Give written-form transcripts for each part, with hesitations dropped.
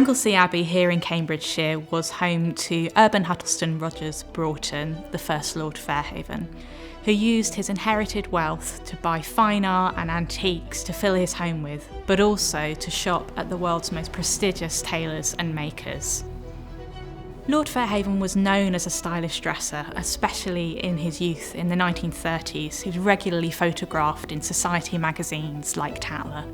Anglesey Abbey here in Cambridgeshire was home to urban Huttleston Rogers Broughton, the first Lord Fairhaven, who used his inherited wealth to buy fine art and antiques to fill his home with, but also to shop at the world's most prestigious tailors and makers. Lord Fairhaven was known as a stylish dresser, especially in his youth in the 1930s. He was regularly photographed in society magazines like Tailor.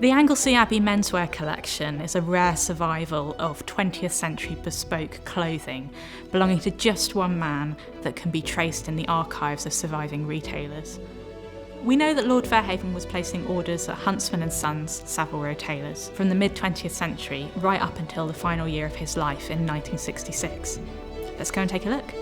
The Anglesey Abbey menswear collection is a rare survival of 20th century bespoke clothing belonging to just one man that can be traced in the archives of surviving retailers. We know that Lord Fairhaven was placing orders at Huntsman and Sons, Savile Row tailors, from the mid-20th century right up until the final year of his life in 1966. Let's go and take a look.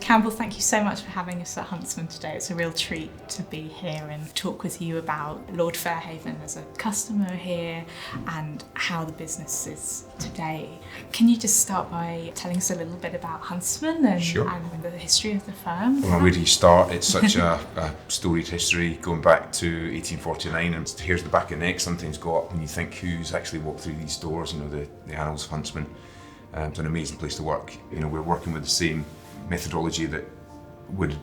Campbell, thank you so much for having us at Huntsman today. It's a real treat to be here and talk with you about Lord Fairhaven as a customer here and how the business is today. Can you just start by telling us a little bit about Huntsman and, Sure. and the history of the firm? Well, where do you start? It's such a storied history going back to 1849, and here's the back of the neck sometimes go up when you think who's actually walked through these doors, the annals of Huntsman. It's an amazing place to work. We're working with the same methodology that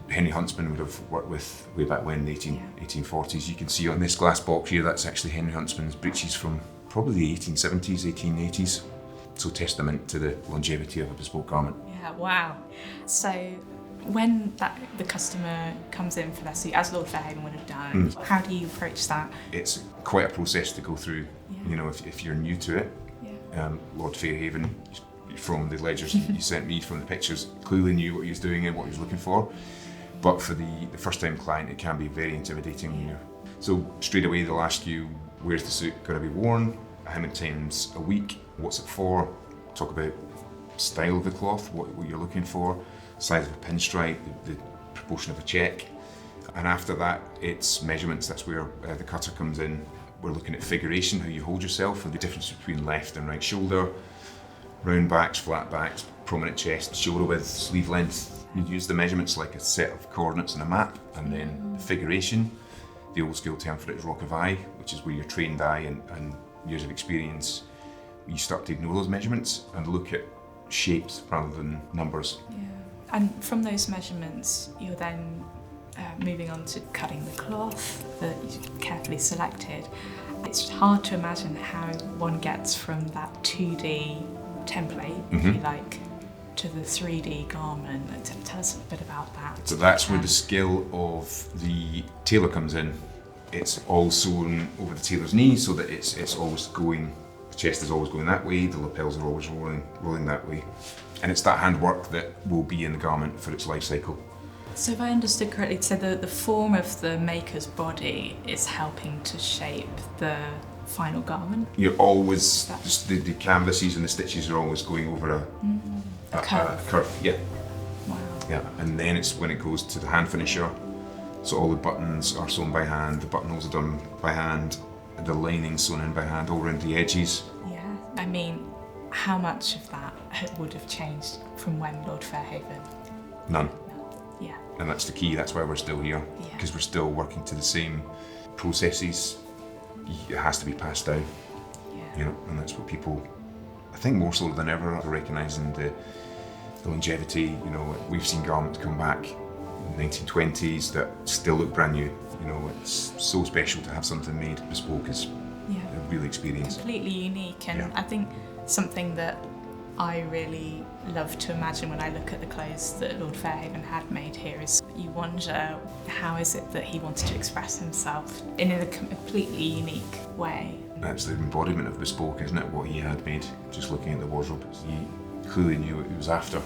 Henry Huntsman would have worked with way back when, the 1840s. You can see on this glass box here, that's actually Henry Huntsman's breeches from probably the 1870s, 1880s. So testament to the longevity of a bespoke garment. Yeah, wow. So when the customer comes in for their suit, as Lord Fairhaven would have done, how do you approach that? It's quite a process to go through, if you're new to it. Yeah. Lord Fairhaven, from the ledgers you sent me, from the pictures, clearly knew what he was doing and what he was looking for. But for the first time client, it can be very intimidating. So straight away they'll ask you, where's the suit going to be worn, how many times a week, what's it for, talk about style of the cloth, what you're looking for, size of a pinstripe, the proportion of a check. And after that, it's measurements. That's where the cutter comes in. We're looking at figuration, how you hold yourself, and the difference between left and right shoulder, round backs, flat backs, prominent chest, shoulder width, sleeve length. You use the measurements like a set of coordinates and a map, and then the figuration. The old school term for it is rock of eye, which is where your trained eye and years of experience, you start to ignore those measurements and look at shapes rather than numbers. Yeah. And from those measurements, you're then moving on to cutting the cloth that you carefully selected. It's hard to imagine how one gets from that 2D template, if you like, to the 3D garment. Tell us a bit about that. So that's where the skill of the tailor comes in. It's all sewn over the tailor's knee so that it's always going, the chest is always going that way, the lapels are always rolling that way. And it's that handwork that will be in the garment for its life cycle. So if I understood correctly, so the form of the maker's body is helping to shape the final garment? You're always, just the canvases and the stitches are always going over a curve. Yeah. Wow. Yeah, and then it's when it goes to the hand finisher. So all the buttons are sewn by hand, the buttonholes are done by hand, the lining sewn in by hand all around the edges. Yeah, I mean, how much of that would have changed from when Lord Fairhaven? None. Yeah. And that's the key, that's why we're still here, because we're still working to the same processes. It has to be passed down, and that's what people, I think more so than ever, are recognising the longevity. We've seen garments come back in the 1920s that still look brand new. It's so special to have something made bespoke is a real experience. Completely unique, and I think something that I really love to imagine when I look at the clothes that Lord Fairhaven had made here is you wonder how is it that he wanted to express himself in a completely unique way. That's the embodiment of bespoke, isn't it? What he had made, just looking at the wardrobe. He clearly knew what he was after.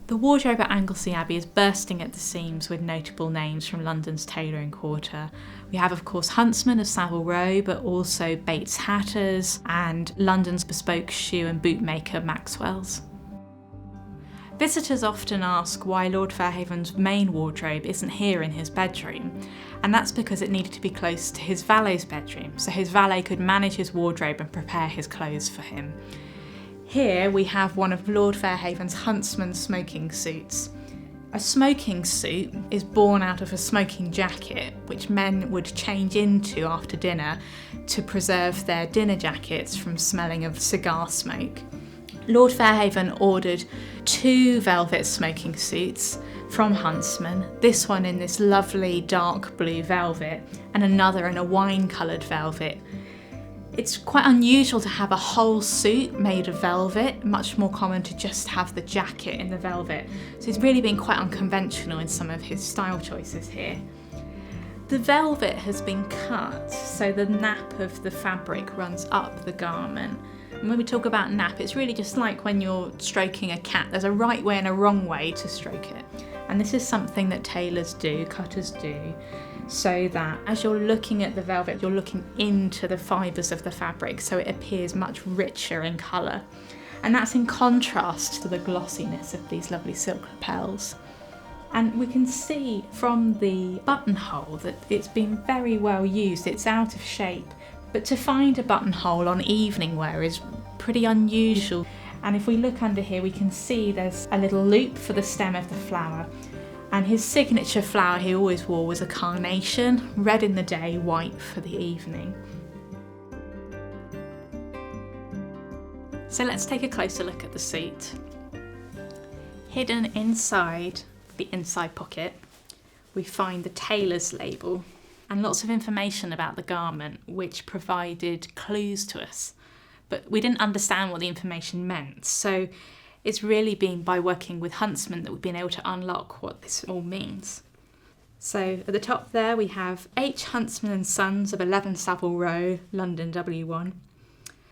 The wardrobe at Anglesey Abbey is bursting at the seams with notable names from London's tailoring quarter. We have, of course, Huntsman of Savile Row, but also Bates Hatters and London's bespoke shoe and boot maker Maxwell's. Visitors often ask why Lord Fairhaven's main wardrobe isn't here in his bedroom, and that's because it needed to be close to his valet's bedroom, so his valet could manage his wardrobe and prepare his clothes for him. Here we have one of Lord Fairhaven's Huntsman smoking suits. A smoking suit is born out of a smoking jacket, which men would change into after dinner to preserve their dinner jackets from smelling of cigar smoke. Lord Fairhaven ordered 2 velvet smoking suits from Huntsman, this one in this lovely dark blue velvet and another in a wine-coloured velvet. It's quite unusual to have a whole suit made of velvet, much more common to just have the jacket in the velvet. So he's really been quite unconventional in some of his style choices here. The velvet has been cut so the nap of the fabric runs up the garment. And when we talk about nap, it's really just like when you're stroking a cat. There's a right way and a wrong way to stroke it. And this is something that tailors do, cutters do, so that as you're looking at the velvet, you're looking into the fibres of the fabric, so it appears much richer in colour. And that's in contrast to the glossiness of these lovely silk lapels. And we can see from the buttonhole that it's been very well used. It's out of shape, but to find a buttonhole on evening wear is pretty unusual. And if we look under here, we can see there's a little loop for the stem of the flower. And his signature flower he always wore was a carnation, red in the day, white for the evening. So let's take a closer look at the suit. Hidden inside the inside pocket, we find the tailor's label and lots of information about the garment, which provided clues to us. But we didn't understand what the information meant. So it's really been by working with Huntsman that we've been able to unlock what this all means. So at the top there we have H. Huntsman and Sons of 11 Savile Row, London W1,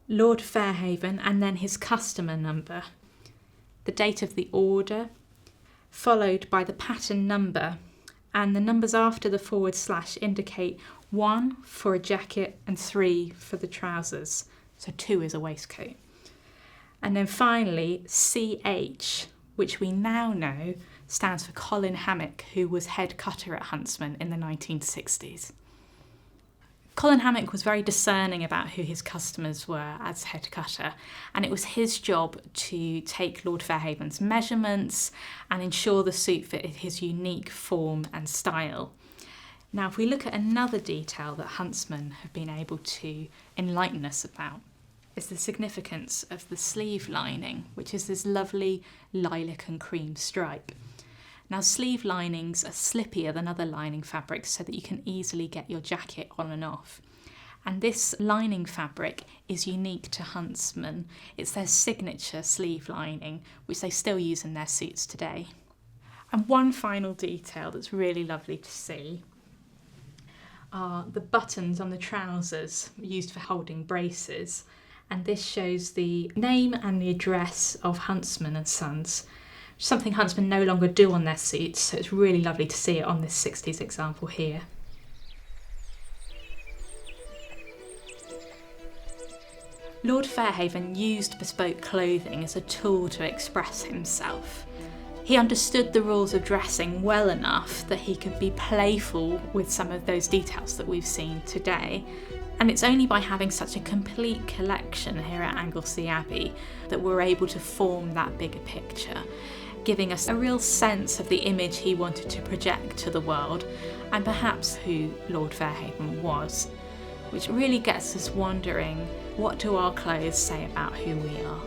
Lord Fairhaven, and then his customer number, the date of the order, followed by the pattern number, and the numbers after the / indicate 1 for a jacket and 3 for the trousers, so 2 is a waistcoat. And then finally, CH, which we now know stands for Colin Hammock, who was head cutter at Huntsman in the 1960s. Colin Hammock was very discerning about who his customers were as head cutter, and it was his job to take Lord Fairhaven's measurements and ensure the suit fitted his unique form and style. Now, if we look at another detail that Huntsman have been able to enlighten us about, is the significance of the sleeve lining, which is this lovely lilac and cream stripe. Now, sleeve linings are slippier than other lining fabrics so that you can easily get your jacket on and off. And this lining fabric is unique to Huntsman. It's their signature sleeve lining, which they still use in their suits today. And one final detail that's really lovely to see are the buttons on the trousers used for holding braces. And this shows the name and the address of Huntsman and Sons, something Huntsman no longer do on their suits, so it's really lovely to see it on this 60s example here. Lord Fairhaven used bespoke clothing as a tool to express himself. He understood the rules of dressing well enough that he could be playful with some of those details that we've seen today. And it's only by having such a complete collection here at Anglesey Abbey that we're able to form that bigger picture, giving us a real sense of the image he wanted to project to the world, and perhaps who Lord Fairhaven was, which really gets us wondering, what do our clothes say about who we are?